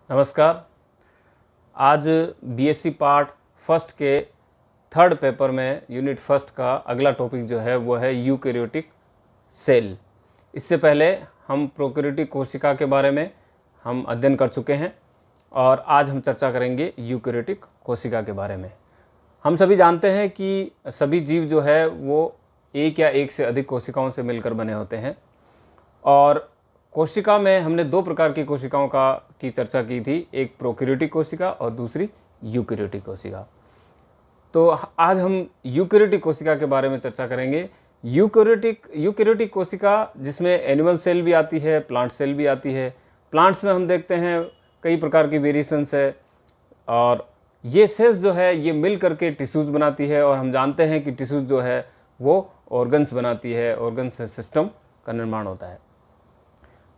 नमस्कार। आज BSc part first के थर्ड पेपर में यूनिट फर्स्ट का अगला टॉपिक जो है वो है यूकैरियोटिक सेल। इससे पहले हम प्रोकैरियोटिक कोशिका के बारे में हम अध्ययन कर चुके हैं और आज हम चर्चा करेंगे यूकैरियोटिक कोशिका के बारे में। हम सभी जानते हैं कि सभी जीव जो है वो एक या एक से अधिक कोशिकाओं से मिलकर बने होते हैं और कोशिका में हमने दो प्रकार की कोशिकाओं की चर्चा की थी, एक प्रोकैरियोटिक कोशिका और दूसरी यूकैरियोटिक कोशिका। तो आज हम यूकैरियोटिक कोशिका के बारे में चर्चा करेंगे। यूकैरियोटिक कोशिका जिसमें एनिमल सेल भी आती है, प्लांट सेल भी आती है। प्लांट्स में हम देखते हैं कई प्रकार की वेरिएशंस है और ये सेल्स जो है ये मिल करके टिश्यूज़ बनाती है और हम जानते हैं कि टिश्यूज़ जो है वो ऑर्गन्स बनाती है, ऑर्गन्स से सिस्टम का निर्माण होता है।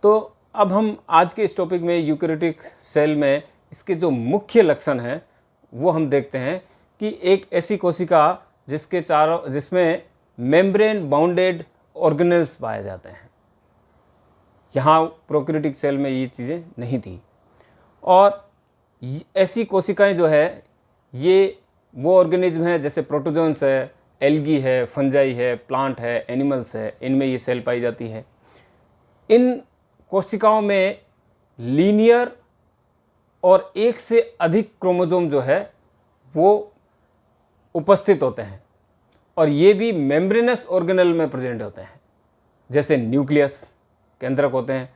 तो अब हम आज के इस टॉपिक में यूकैरियोटिक सेल में इसके जो मुख्य लक्षण हैं वो हम देखते हैं कि एक ऐसी कोशिका जिसमें मेम्ब्रेन बाउंडेड ऑर्गेनेल्स पाए जाते हैं। यहाँ प्रोकैरियोटिक सेल में ये चीज़ें नहीं थी और ऐसी कोशिकाएं जो है ये वो ऑर्गेनिज्म है जैसे प्रोटोजोन्स है, एल्गी है, फंजाई है, प्लांट है, एनिमल्स है, इनमें ये सेल पाई जाती है। इन कोशिकाओं में लीनियर और एक से अधिक क्रोमोसोम जो है वो उपस्थित होते हैं और ये भी मेम्ब्रेनस ऑर्गेनेल में प्रेजेंट होते हैं, जैसे न्यूक्लियस केंद्रक होते हैं,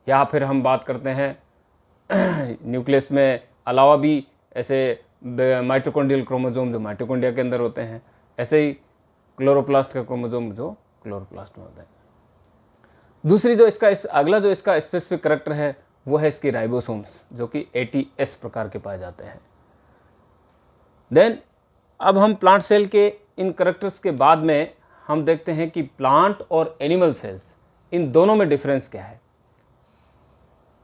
या फिर हम बात करते हैं न्यूक्लियस में अलावा भी ऐसे माइटोकॉन्ड्रियल क्रोमोसोम जो माइटोकॉन्ड्रिया के अंदर होते हैं, ऐसे ही क्लोरोप्लास्ट का क्रोमोसोम जो क्लोरोप्लास्ट में होते हैं। दूसरी जो अगला जो इसका स्पेसिफिक करैक्टर है वो है इसकी राइबोसोम्स, जो कि ATS प्रकार के पाए जाते हैं। देन अब हम प्लांट सेल के इन करैक्टर्स के बाद में हम देखते हैं कि प्लांट और एनिमल सेल्स इन दोनों में डिफरेंस क्या है।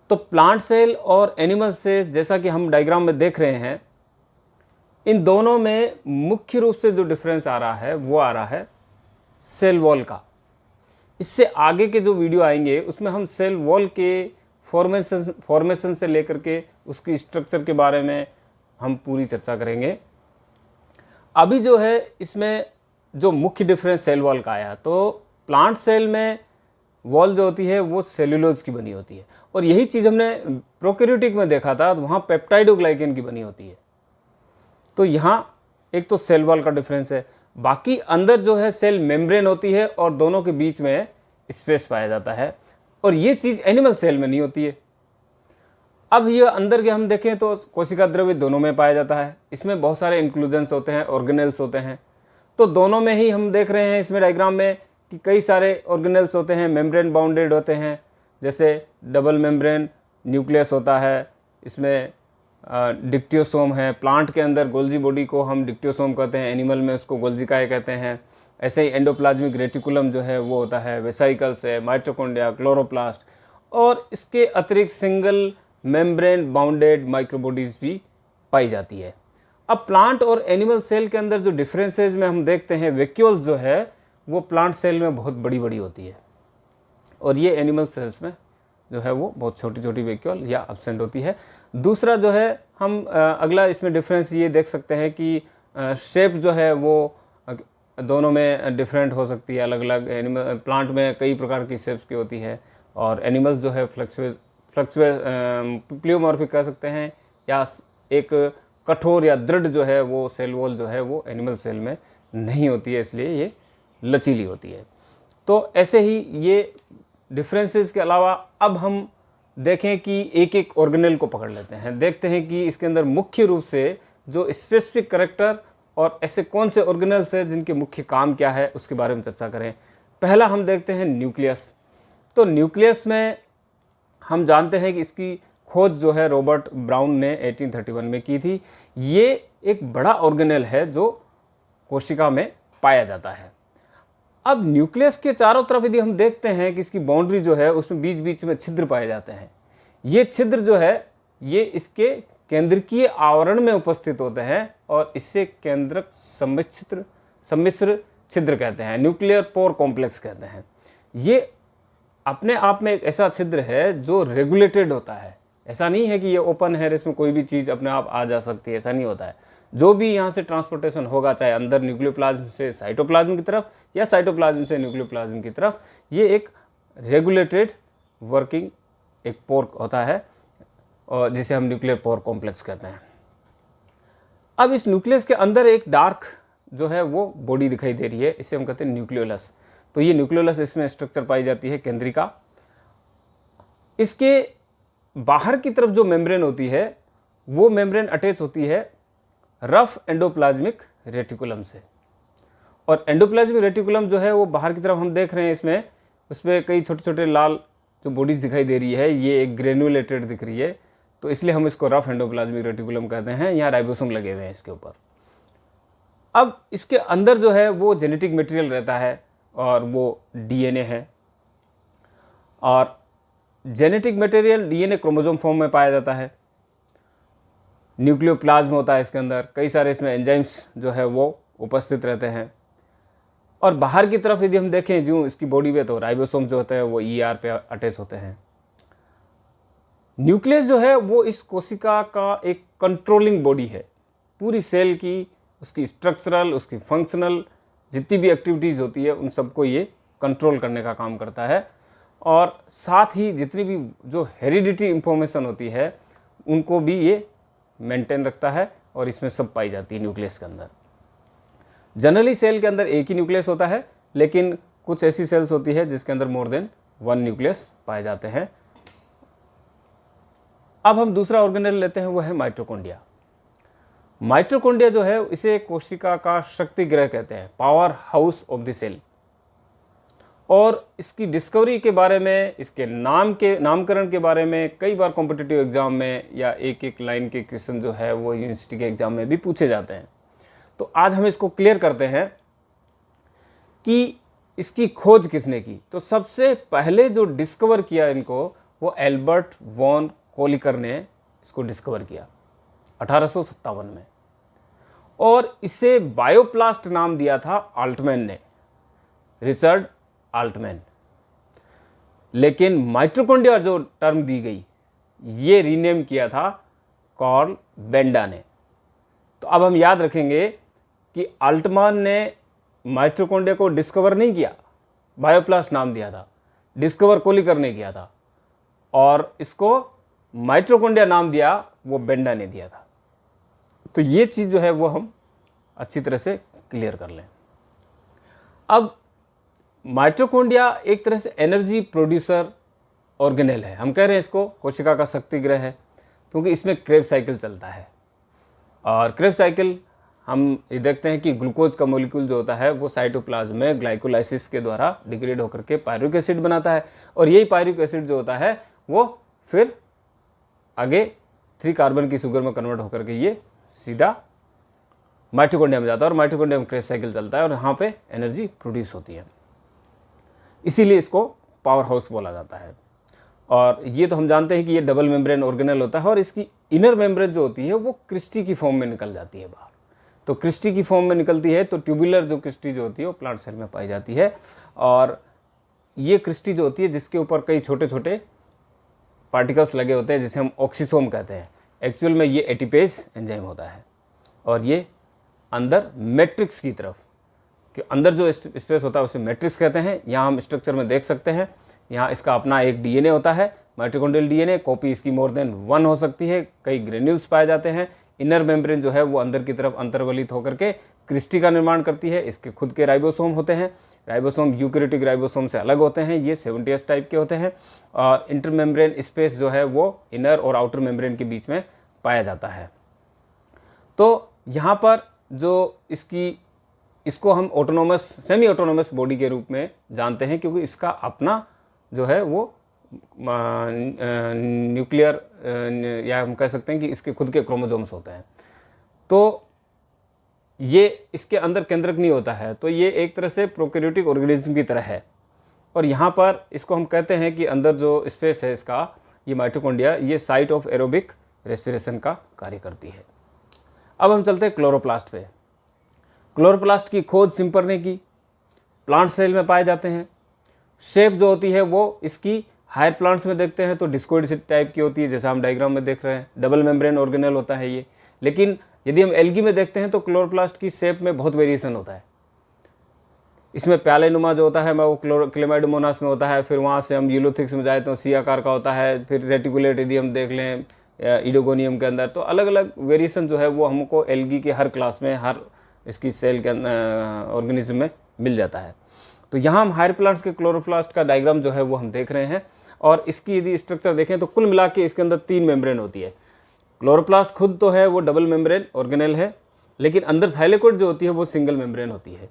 तो प्लांट सेल और एनिमल सेल्स जैसा कि हम डायग्राम में देख रहे हैं, इन दोनों में मुख्य रूप से जो डिफरेंस आ रहा है वो आ रहा है सेल वॉल का। इससे आगे के जो वीडियो आएंगे उसमें हम सेल वॉल के फॉर्मेशन से लेकर के उसकी स्ट्रक्चर के बारे में हम पूरी चर्चा करेंगे। अभी जो है इसमें जो मुख्य डिफरेंस सेल वॉल का आया, तो प्लांट सेल में वॉल जो होती है वो सेल्यूलोज की बनी होती है और यही चीज़ हमने प्रोकैरियोटिक में देखा था, तो वहाँ पेप्टाइडोग्लाइकन की बनी होती है। तो यहाँ एक तो सेल वॉल का डिफरेंस है, बाकी अंदर जो है सेल मेम्ब्रेन होती है और दोनों के बीच में स्पेस पाया जाता है और ये चीज़ एनिमल सेल में नहीं होती है। अब ये अंदर के हम देखें तो कोशिका द्रव्य दोनों में पाया जाता है, इसमें बहुत सारे इंक्लूजन्स होते हैं, ऑर्गेनेल्स होते हैं। तो दोनों में ही हम देख रहे हैं इसमें डायग्राम में कि कई सारे ऑर्गेनेल्स होते हैं, मेम्ब्रेन बाउंडेड होते हैं, जैसे डबल मेम्ब्रेन न्यूक्लियस होता है, इसमें डिक्टियोसोम है। प्लांट के अंदर गोल्जी बॉडी को हम डिक्टियोसोम कहते हैं, एनिमल में उसको गोल्जिकाए कहते हैं। ऐसे ही एंडोप्लाज्मिक रेटिकुलम जो है वो होता है, वेसाइकल्स है, माइटोकॉन्ड्रिया, क्लोरोप्लास्ट और इसके अतिरिक्त सिंगल मेम्ब्रेन बाउंडेड माइक्रोबॉडीज भी पाई जाती है। अब प्लांट और एनिमल सेल के अंदर जो डिफरेंसेज में हम देखते हैं, वैक्यूल्स जो है वो प्लांट सेल में बहुत बड़ी बड़ी होती है और ये एनिमल सेल्स में जो है वो बहुत छोटी छोटी वैक्यूल या एब्सेंट होती है। दूसरा जो है हम अगला इसमें डिफरेंस ये देख सकते हैं कि शेप जो है वो दोनों में डिफरेंट हो सकती है, अलग अलग। एनिमल प्लांट में कई प्रकार की शेप्स की होती है और एनिमल्स जो है प्लियोमॉर्फिक कह सकते हैं, या एक कठोर या दृढ़ जो है वो सेल वॉल जो है वो एनिमल सेल में नहीं होती है, इसलिए ये लचीली होती है। तो ऐसे ही ये डिफरेंसेस के अलावा अब हम देखें कि एक एक ऑर्गेनेल को पकड़ लेते हैं, देखते हैं कि इसके अंदर मुख्य रूप से जो स्पेसिफिक करैक्टर और ऐसे कौन से ऑर्गेनेल्स हैं जिनके मुख्य काम क्या है उसके बारे में चर्चा करें। पहला हम देखते हैं न्यूक्लियस। तो न्यूक्लियस में हम जानते हैं कि इसकी खोज जो है रॉबर्ट ब्राउन ने 1831 में की थी। ये एक बड़ा ऑर्गेनेल है जो कोशिका में पाया जाता है। अब न्यूक्लियस के चारों तरफ यदि हम देखते हैं कि इसकी बाउंड्री जो है उसमें बीच बीच में छिद्र पाए जाते हैं। ये छिद्र जो है ये इसके केंद्रकीय आवरण में उपस्थित होते हैं और इससे केंद्रक सम्मिश्र छिद्र कहते हैं, न्यूक्लियर पोर कॉम्प्लेक्स कहते हैं। ये अपने आप में एक ऐसा छिद्र है जो रेगुलेटेड होता है, ऐसा नहीं है कि ये ओपन है, इसमें कोई भी चीज़ अपने आप आ जा सकती है, ऐसा नहीं होता है। जो भी यहाँ से ट्रांसपोर्टेशन होगा, चाहे अंदर न्यूक्लियोप्लाज्म से साइटोप्लाज्म की तरफ या साइटोप्लाज्म से न्यूक्लियोप्लाज्म की तरफ, ये एक रेगुलेटेड वर्किंग एक पोर होता है, और जिसे हम न्यूक्लियर पोर कॉम्प्लेक्स कहते हैं। अब इस न्यूक्लियस के अंदर एक डार्क जो है वो बॉडी दिखाई दे रही है, इसे हम कहते हैं न्यूक्लियोलस। तो ये न्यूक्लियोलस, इसमें स्ट्रक्चर पाई जाती है केंद्रिका। इसके बाहर की तरफ जो मेम्ब्रेन होती है, वो मेम्ब्रेन अटैच होती है रफ एंडोप्लाज्मिक रेटिकुलम से। और एंडोप्लाज्मिक रेटिकुलम जो है वो बाहर की तरफ हम देख रहे हैं, इसमें उसमें कई छोटे छोटे लाल जो बॉडीज दिखाई दे रही है, ये एक ग्रेनुलेटेड दिख रही है, तो इसलिए हम इसको रफ एंडोप्लाज्मिक रेटिकुलम कहते हैं। यहाँ राइबोसोम लगे हुए हैं इसके ऊपर। अब इसके अंदर जो है वो जेनेटिक मटेरियल रहता है, और वो डीएनए है। और genetic material DNA chromosome form में पाया जाता है। न्यूक्लियोप्लाज्म होता है इसके अंदर, कई सारे इसमें एंजाइम्स जो है वो उपस्थित रहते हैं। और बाहर की तरफ यदि हम देखें जो इसकी बॉडी पे, तो राइबोसोम जो होते हैं वो ईआर पे अटैच होते हैं। न्यूक्लियस जो है वो इस कोशिका का एक कंट्रोलिंग बॉडी है, पूरी सेल की, उसकी स्ट्रक्चरल, उसकी फंक्शनल जितनी भी एक्टिविटीज़ होती है उन सबको ये कंट्रोल करने का काम करता है। और साथ ही जितनी भी जो हेरिडिटी इंफॉर्मेशन होती है उनको भी ये मेंटेन रखता है, और इसमें सब पाई जाती है न्यूक्लियस के अंदर। जनरली सेल के अंदर एक ही न्यूक्लियस होता है, लेकिन कुछ ऐसी सेल्स होती है जिसके अंदर मोर देन वन न्यूक्लियस पाए जाते हैं। अब हम दूसरा ऑर्गेनेल लेते हैं, वो है माइटोकॉन्ड्रिया। माइटोकॉन्ड्रिया जो है इसे कोशिका का शक्ति गृह कहते हैं, power house of the cell. और इसकी डिस्कवरी के बारे में, इसके नामकरण के बारे में कई बार कॉम्पिटिटिव एग्जाम में या एक एक लाइन के क्वेश्चन जो है वो यूनिवर्सिटी के एग्जाम में भी पूछे जाते हैं। तो आज हम इसको क्लियर करते हैं कि इसकी खोज किसने की। तो सबसे पहले जो डिस्कवर किया इनको, वो एल्बर्ट वॉन कोलिकर ने इसको डिस्कवर किया 1857 में, और इसे बायोप्लास्ट नाम दिया था आल्टमैन ने, रिचर्ड आल्टमैन। लेकिन माइटोकॉन्ड्रिया जो टर्म दी गई, ये रीनेम किया था कार्ल बेंडा ने। तो अब हम याद रखेंगे कि आल्टमैन ने माइटोकॉन्ड्रिया को डिस्कवर नहीं किया, बायोप्लास्ट नाम दिया था, डिस्कवर कोलिकर ने किया था, और इसको माइटोकॉन्ड्रिया नाम दिया वो बेंडा ने दिया था। तो ये चीज़ जो है वो हम अच्छी तरह से क्लियर कर लें। अब माइटोकॉन्ड्रिया एक तरह से एनर्जी प्रोड्यूसर ऑर्गेनेल है। हम कह रहे हैं इसको कोशिका का शक्ति गृह है, क्योंकि इसमें क्रेब्स साइकिल चलता है। और क्रेब्स साइकिल हम ये देखते हैं कि ग्लूकोज का मॉलिक्यूल जो होता है वो साइटोप्लाज्म में ग्लाइकोलाइसिस के द्वारा डिग्रेड होकर के पायरुविक एसिड बनाता है, और यही पायरुविक एसिड जो होता है वो फिर आगे 3 कार्बन की शुगर में कन्वर्ट होकर के ये सीधा माइटोकॉन्ड्रिया में जाता है, और माइटोकॉन्ड्रिया में क्रेब्स साइकिल चलता है, और यहाँ पे एनर्जी प्रोड्यूस होती है। इसीलिए इसको पावर हाउस बोला जाता है। और ये तो हम जानते हैं कि ये डबल मेम्ब्रेन ऑर्गेनेल होता है, और इसकी इनर मेम्ब्रेन जो होती है वो क्रिस्टी की फॉर्म में निकल जाती है बाहर। तो क्रिस्टी की फॉर्म में निकलती है, तो ट्यूबुलर जो क्रिस्टी जो होती है वो प्लांट सेल में पाई जाती है। और ये क्रिस्टी जो होती है जिसके ऊपर कई छोटे छोटे पार्टिकल्स लगे होते हैं, जिसे हम ऑक्सीसोम कहते हैं। एक्चुअल में ये एटीपेज एंजाइम होता है, और ये अंदर मैट्रिक्स की तरफ, कि अंदर जो स्पेस होता है उसे मैट्रिक्स कहते हैं। यहाँ हम स्ट्रक्चर में देख सकते हैं, यहाँ इसका अपना एक डीएनए होता है, माइटोकॉन्ड्रियल डीएनए। कॉपी इसकी मोर देन 1 हो सकती है, कई ग्रेन्यूल्स पाए जाते हैं। इनर मेम्ब्रेन जो है वो अंदर की तरफ अंतर्वलित होकर के क्रिस्टी का निर्माण करती है। इसके खुद के राइबोसोम होते हैं। राइबोसोम यूकैरियोटिक राइबोसोम से अलग होते हैं, ये 70S टाइप के होते हैं। और इंटरमेम्ब्रेन स्पेस जो है वो इनर और आउटर मेम्ब्रेन के बीच में पाया जाता है। तो यहाँ पर जो इसको हम ऑटोनोमस, सेमी ऑटोनोमस बॉडी के रूप में जानते हैं, क्योंकि इसका अपना जो है वो न्यूक्लियर, या हम कह सकते हैं कि इसके खुद के क्रोमोसोम्स होते हैं। तो ये इसके अंदर केंद्रक नहीं होता है, तो ये एक तरह से प्रोकैरियोटिक ऑर्गेनिज्म की तरह है। और यहाँ पर इसको हम कहते हैं कि अंदर जो स्पेस है इसका, ये माइटोकॉन्ड्रिया, ये साइट ऑफ एरोबिक रेस्पिरेशन का कार्य करती है। अब हम चलते हैं क्लोरोप्लास्ट पे। क्लोरोप्लास्ट की खोज सिम्पर ने की, प्लांट सेल में पाए जाते हैं। शेप जो होती है वो इसकी हायर प्लांट्स में देखते हैं तो डिस्कोइड टाइप की होती है, जैसा हम डायग्राम में देख रहे हैं, डबल मेम्ब्रेन ऑर्गेनेल होता है ये। लेकिन यदि हम एल्गी में देखते हैं तो क्लोरोप्लास्ट की शेप में बहुत वेरिएशन होता है। इसमें प्यालेनुमा जो होता है वो क्लेमाइडोमोनास में होता है, फिर वहाँ से हम यूलोथिक्स में जाए तो सी आकार का होता है, फिर रेटिकुलेट यदि हम देख लें इडोगोनियम के अंदर, तो अलग अलग वेरिएशन जो है वो हमको एल्गी के हर क्लास में, हर इसकी सेल के ऑर्गेनिज्म में मिल जाता है। तो यहाँ हम हायर प्लांट्स के क्लोरोप्लास्ट का डायग्राम जो है वो हम देख रहे हैं, और इसकी यदि स्ट्रक्चर देखें तो कुल मिला के इसके अंदर 3 मेम्ब्रेन होती है। क्लोरोप्लास्ट खुद तो है वो डबल मेम्ब्रेन ऑर्गेनेल है, लेकिन अंदर थाइलेकोइड जो होती है वो सिंगल मेम्ब्रेन होती है।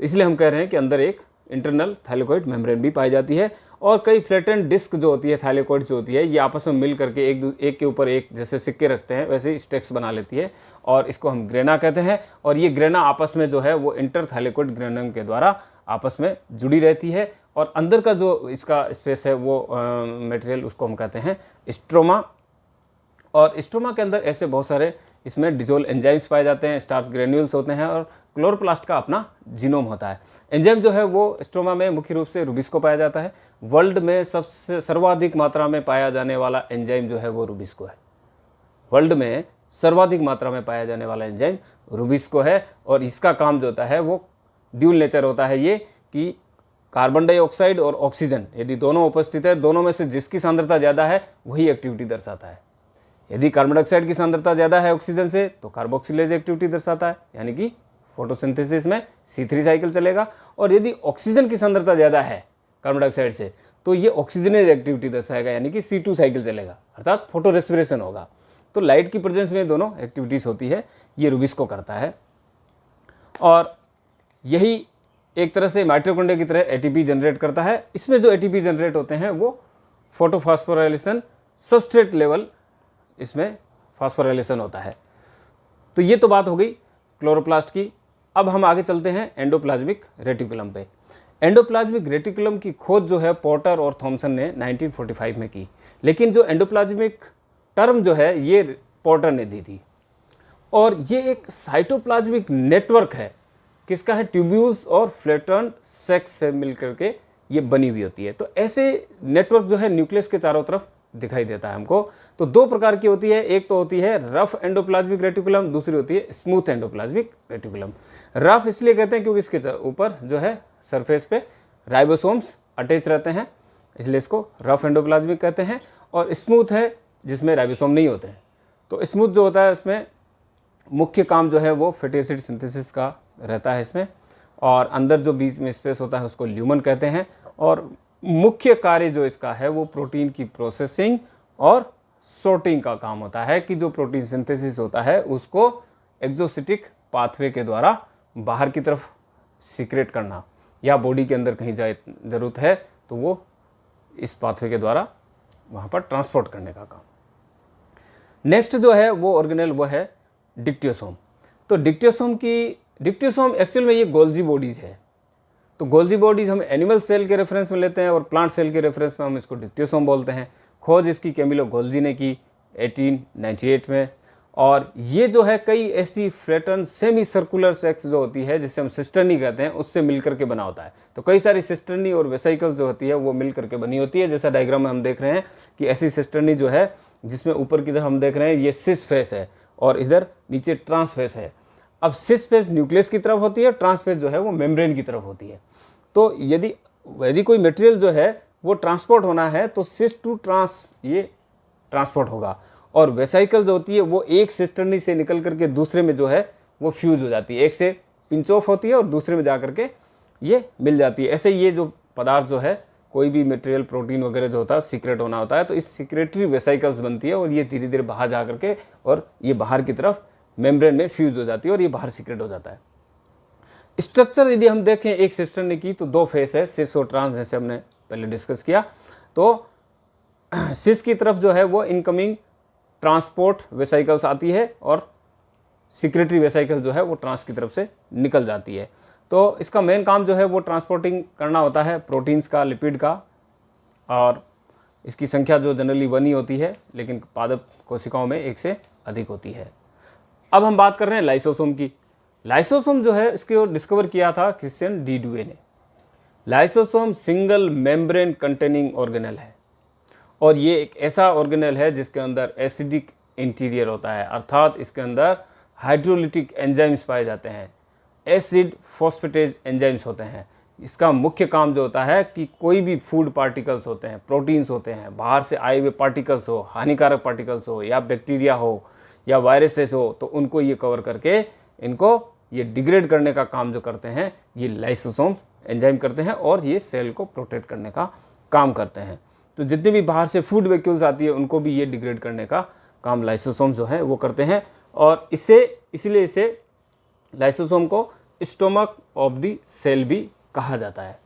इसलिए हम कह रहे हैं कि अंदर एक इंटरनल थाइलेकोइड मेम्ब्रेन भी पाई जाती है, और कई फ्लैटेंड डिस्क जो होती है थाइलेकोइड जो होती है ये आपस में मिल करके एक के ऊपर एक जैसे सिक्के रखते हैं वैसे ही स्टेक्स बना लेती है, और इसको हम ग्रेना कहते हैं। और ये ग्रेना आपस में जो है वो इंटर थाइलेकोइड ग्रेनम के द्वारा आपस में जुड़ी रहती है, और अंदर का जो इसका स्पेस है वो मटेरियल उसको हम कहते हैं स्ट्रोमा। और स्ट्रोमा के अंदर ऐसे बहुत सारे इसमें डिजोल्व एंजाइम्स पाए जाते हैं, स्टार्च ग्रेन्यूल्स होते हैं, और क्लोरोप्लास्ट का अपना जीनोम होता है। एंजाइम जो है वो स्ट्रोमा में मुख्य रूप से रूबिस्को पाया जाता है। वर्ल्ड में सबसे सर्वाधिक मात्रा में पाया जाने वाला एंजाइम जो है वो रूबिस्को है। वर्ल्ड में सर्वाधिक मात्रा में पाया जाने वाला एंजाइम रूबिस्को है, और इसका काम जो होता है वो ड्यूल नेचर होता है, ये कि कार्बन डाइऑक्साइड और ऑक्सीजन यदि दोनों उपस्थित है, दोनों में से जिसकी सांद्रता ज़्यादा है वही एक्टिविटी दर्शाता है। यदि कार्बन डाइऑक्साइड की सांद्रता ज़्यादा है ऑक्सीजन से तो कार्बोक्सिलेज एक्टिविटी दर्शाता है, यानी कि फोटोसिंथेसिस में C3 साइकिल चलेगा। और यदि ऑक्सीजन की सांद्रता ज़्यादा है कार्बन डाइऑक्साइड से तो ये ऑक्सीजनेज एक्टिविटी दर्शाएगा, यानी कि C2 साइकिल चलेगा, अर्थात फोटो रेस्पिरेशन होगा। तो लाइट की प्रेजेंस में दोनों एक्टिविटीज़ होती है, ये रूबिस्को करता है। और यही एक तरह से माइटोकॉन्ड्रिया की तरह ATP जनरेट करता है। इसमें जो ATP जनरेट होते हैं वो फोटोफॉस्फोराइलेशन सबस्ट्रेट लेवल, इसमें फॉस्फोराइलेशन होता है। तो ये तो बात हो गई क्लोरोप्लास्ट की। अब हम आगे चलते हैं एंडोप्लाज्मिक रेटिकुलम पे। एंडोप्लाज्मिक रेटिकुलम की खोज जो है पोर्टर और थॉमसन ने 1945 में की, लेकिन जो एंडोप्लाज्मिक टर्म जो है ये पोर्टर ने दी थी। और ये एक साइटोप्लाज्मिक नेटवर्क है, किसका है, ट्यूब्यूल्स और फ्लैटन्ड सेक्स से मिलकर के ये बनी हुई होती है। तो ऐसे नेटवर्क जो है न्यूक्लियस के चारों तरफ दिखाई देता है हमको। तो 2 प्रकार की होती है, एक तो होती है रफ एंडोप्लाज्मिक रेटिकुलम, दूसरी होती है स्मूथ एंडोप्लाज्मिक रेटिकुलम। रफ इसलिए कहते हैं क्योंकि इसके ऊपर जो है सरफेस पे राइबोसोम्स अटैच रहते हैं, इसलिए इसको रफ एंडोप्लाज्मिक कहते हैं। और स्मूथ है जिसमें राइबोसोम नहीं होते हैं। तो स्मूथ जो होता है इसमें मुख्य काम जो है वो फैटी एसिड सिंथेसिस का रहता है इसमें, और अंदर जो बीच में स्पेस होता है उसको ल्यूमन कहते हैं। और मुख्य कार्य जो इसका है वो प्रोटीन की प्रोसेसिंग और सॉर्टिंग का काम होता है, कि जो प्रोटीन सिंथेसिस होता है उसको एक्सोसिटिक पाथवे के द्वारा बाहर की तरफ सीक्रेट करना, या बॉडी के अंदर कहीं जाए ज़रूरत है तो वो इस पाथवे के द्वारा वहाँ पर ट्रांसपोर्ट करने का काम। नेक्स्ट जो है वो ऑर्गेनेल वो है डिक्टियोसोम। तो डिक्टियोसोम एक्चुअल में ये गोल्जी बॉडीज है। तो गोल्जी बॉडीज हम एनिमल सेल के रेफरेंस में लेते हैं, और प्लांट सेल के रेफरेंस में हम इसको डिक्टियोसोम बोलते हैं। खोज इसकी कैमिलो गोल्जी ने की 1898 में। और ये जो है कई ऐसी फ्लैटन सेमी सर्कुलर सेक्स जो होती है जिसे हम सिस्टर्नी कहते हैं, उससे मिलकर के बना होता है। तो कई सारी सिस्टर्नी और वेसाइकल जो होती है वो मिलकर के बनी होती है, जैसा डायग्राम में हम देख रहे हैं कि ऐसी सिस्टर्नी जो है जिसमें ऊपर की तरफ हम देख रहे हैं ये सिस फेस है और इधर नीचे ट्रांस फेस है। अब सिस फेस न्यूक्लियस की तरफ होती है, ट्रांस फेस जो है वो मेम्ब्रेन की तरफ होती है। तो यदि कोई मटेरियल जो है वो ट्रांसपोर्ट होना है तो सिस टू ट्रांस ये ट्रांसपोर्ट होगा, और वेसाइकल जो होती है वो एक सिस्टर्नी से निकल करके दूसरे में जो है वो फ्यूज हो जाती है, एक से पिंच ऑफ होती है और दूसरे में जा करके ये मिल जाती है। ऐसे ये जो पदार्थ जो है कोई भी मटेरियल प्रोटीन वगैरह जो होता है सीक्रेट होना होता है तो इस सीक्रेटरी वेसाइकल्स बनती है, और ये धीरे धीरे बाहर जा करके और ये बाहर की तरफ मेम्ब्रेन में फ्यूज हो जाती है और ये बाहर सीक्रेट हो जाता है। स्ट्रक्चर यदि हम देखें एक सिस्टर्नी की तो 2 फेस है, सिस और ट्रांस, जैसे हमने पहले डिस्कस किया। तो सिस की तरफ जो है वो इनकमिंग ट्रांसपोर्ट वेसाइकल्स आती है और सिक्रेटरी वेसाइकल जो है वो ट्रांस की तरफ से निकल जाती है। तो इसका मेन काम जो है वो ट्रांसपोर्टिंग करना होता है प्रोटीन्स का, लिपिड का, और इसकी संख्या जो जनरली 1 ही होती है, लेकिन पादप कोशिकाओं में 1 से अधिक होती है। अब हम बात कर रहे हैं लाइसोसोम की। लाइसोसोम जो है इसको डिस्कवर किया था क्रिश्चियन डी ड्यूए ने। Lysosome single membrane containing organelle है। और ये एक ऐसा ऑर्गेनेल है जिसके अंदर एसिडिक इंटीरियर होता है, अर्थात इसके अंदर हाइड्रोलिटिक एंजाइम्स पाए जाते हैं, एसिड फॉस्फेटेज एंजाइम्स होते हैं। इसका मुख्य काम जो होता है कि कोई भी फूड पार्टिकल्स होते हैं, प्रोटीन्स होते हैं, बाहर से आए हुए पार्टिकल्स हो, हानिकारक पार्टिकल्स हो या बैक्टीरिया हो या वायरसेस हो, तो उनको ये कवर करके इनको ये डिग्रेड करने का काम जो करते हैं ये लाइसोसोम एंजाइम करते हैं और ये सेल को प्रोटेक्ट करने का काम करते हैं। तो जितने भी बाहर से फूड वैक्यूल्स आती है उनको भी ये डिग्रेड करने का काम लाइसोसोम जो है वो करते हैं, और इसलिए इसे लाइसोसोम को स्टोमक ऑफ द सेल भी कहा जाता है।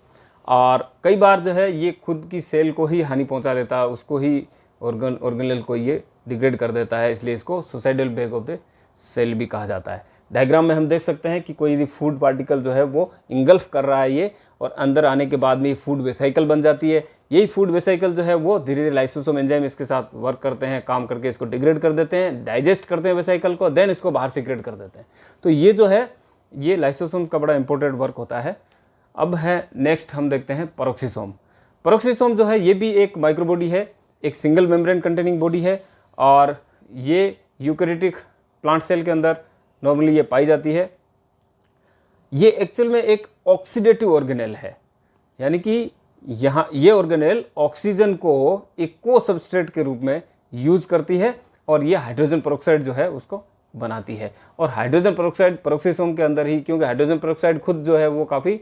और कई बार जो है ये खुद की सेल को ही हानि पहुंचा देता है, उसको ही ऑर्गेनेल को ये डिग्रेड कर देता है, इसलिए इसको suicidal bag of the cell भी कहा जाता है। डायग्राम में हम देख सकते हैं कि कोई भी फूड पार्टिकल जो है वो इंगल्फ कर रहा है ये, और अंदर आने के बाद में ये फूड वेसाइकल बन जाती है। यही फूड वेसाइकल जो है वो धीरे धीरे लाइसोसोम एंजाइम इसके साथ वर्क करते हैं, काम करके इसको डिग्रेड कर देते हैं, डाइजेस्ट करते हैं वेसाइकल को, देन इसको बाहर सीक्रेट कर देते हैं। तो ये जो है ये लाइसोसोम का बड़ा इंपॉर्टेंट वर्क होता है। अब है नेक्स्ट हम देखते हैं पेरोक्सिसोम। पेरोक्सिसोम जो है ये भी एक माइक्रोबॉडी है, एक सिंगल मेम्ब्रेन कंटेनिंग बॉडी है, और ये यूकैरियोटिक प्लांट सेल के अंदर नॉर्मली ये पाई जाती है। ये एक्चुअल में एक ऑक्सीडेटिव ऑर्गेनेल है, यानी कि यहाँ ये ऑर्गेनेल ऑक्सीजन को एक को सबस्ट्रेट के रूप में यूज करती है, और ये हाइड्रोजन पेरोक्साइड जो है उसको बनाती है। और हाइड्रोजन पेरोक्साइड पेरोक्सिसोम के अंदर ही, क्योंकि हाइड्रोजन पेरोक्साइड खुद जो है वो काफ़ी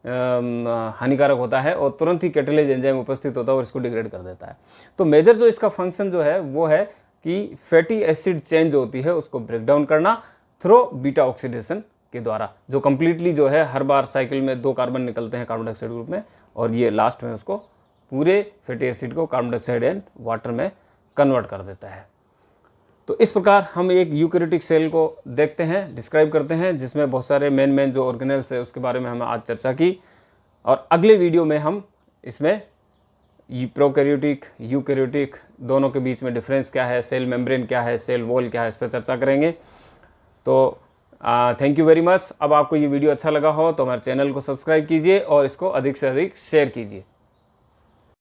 हानिकारक होता है और तुरंत ही कैटेलेज एंजाइम उपस्थित होता है और इसको डिग्रेड कर देता है। तो मेजर जो इसका फंक्शन जो है वो है कि फैटी एसिड चेंज जो होती है उसको ब्रेक डाउन करना थ्रू बीटा ऑक्सीडेशन के द्वारा, जो कंप्लीटली जो है हर बार साइकिल में 2 कार्बन निकलते हैं कार्बन डाइऑक्साइड ग्रुप में, और ये लास्ट में उसको पूरे फैटी एसिड को कार्बन डाइऑक्साइड एंड वाटर में कन्वर्ट कर देता है। तो इस प्रकार हम एक यूकैरियोटिक सेल को देखते हैं, डिस्क्राइब करते हैं, जिसमें बहुत सारे मेन जो ऑर्गेनेल्स है उसके बारे में हमने आज चर्चा की। और अगले वीडियो में हम इसमें प्रोकैरियोटिक यूकैरियोटिक दोनों के बीच में डिफरेंस क्या है, सेल मेम्ब्रेन क्या है, सेल वॉल क्या है, इस पर चर्चा करेंगे। तो थैंक यू वेरी मच। अब आपको ये वीडियो अच्छा लगा हो तो हमारे चैनल को सब्सक्राइब कीजिए और इसको अधिक से अधिक शेयर कीजिए।